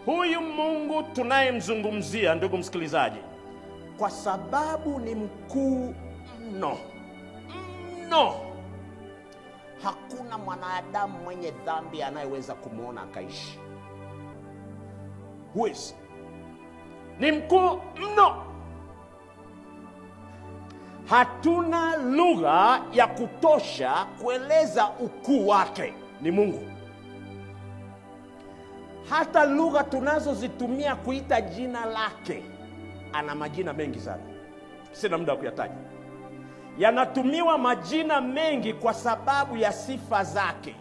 Huyu Mungu tunayemzungumzia, ndugu msikilizaji, kwa sababu ni mkuu mno mno, hakuna mwanadamu mwenye dhambi anayeweza kumuona akaishi. Huwezi. ni mkuu mno. Hatuna lugha ya kutosha kueleza ukuu wake. Ni Mungu. Hata lugha tunazozitumia kuita jina lake, ana majina mengi sana, sina muda wa kuyataja. Yanatumiwa majina mengi kwa sababu ya sifa zake,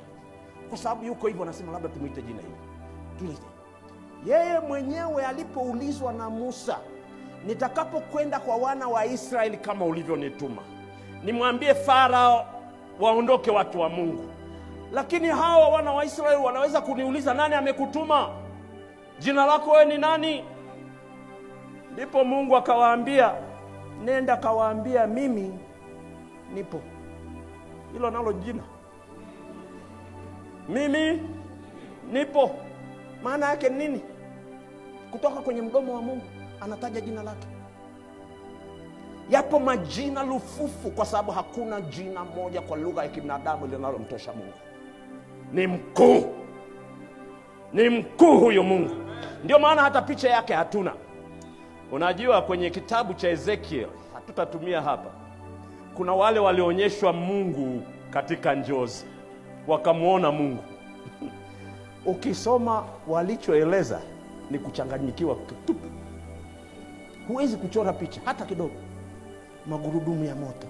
kwa sababu yuko hivyo. Nasema labda tumuite jina hili, tulite. Yeye mwenyewe alipoulizwa na Musa, nitakapokwenda kwa wana wa Israeli kama ulivyonituma, nimwambie Farao waondoke watu wa Mungu, lakini hawa wana wa Israeli wanaweza kuniuliza, nani amekutuma? Jina lako wewe ni nani? Ndipo Mungu akawaambia, nenda kawaambia mimi nipo. Hilo nalo jina, mimi nipo, maana yake nini? Kutoka kwenye mdomo wa Mungu anataja jina lake. Yapo majina lufufu, kwa sababu hakuna jina moja kwa lugha ya kibinadamu linalomtosha Mungu. Ni mkuu, ni mkuu huyo Mungu. Ndio maana hata picha yake hatuna. Unajua, kwenye kitabu cha Ezekiel, hatutatumia hapa, kuna wale walionyeshwa Mungu katika njozi, wakamuona Mungu. Ukisoma walichoeleza ni kuchanganyikiwa tupu. Huwezi kuchora picha hata kidogo. Magurudumu ya moto,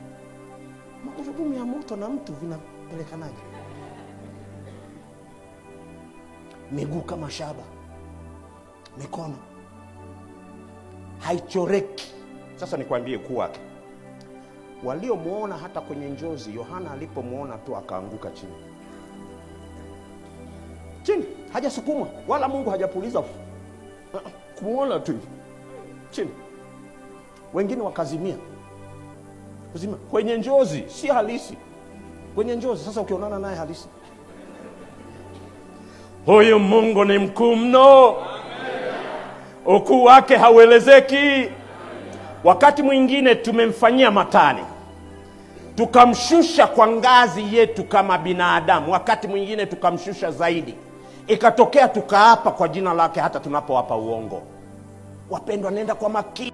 magurudumu ya moto na mtu vinapelekanaje? Miguu kama shaba, mikono haichoreki. Sasa nikwambie ukuu wake. Waliomuona hata kwenye njozi, Yohana alipomuona tu akaanguka chini. Chini, hajasukumwa wala Mungu hajapuliza. Kumuona tu chini. Wengine wakazimia. Kuzima kwenye njozi, si halisi. Kwenye njozi, sasa ukionana naye halisi. Huyu Mungu ni mkuu mno. Ukuu wake hauelezeki. Wakati mwingine tumemfanyia matani, tukamshusha kwa ngazi yetu kama binadamu. Wakati mwingine tukamshusha zaidi, ikatokea tukaapa kwa jina lake hata tunapowapa uongo. Wapendwa, nenda kwa makini.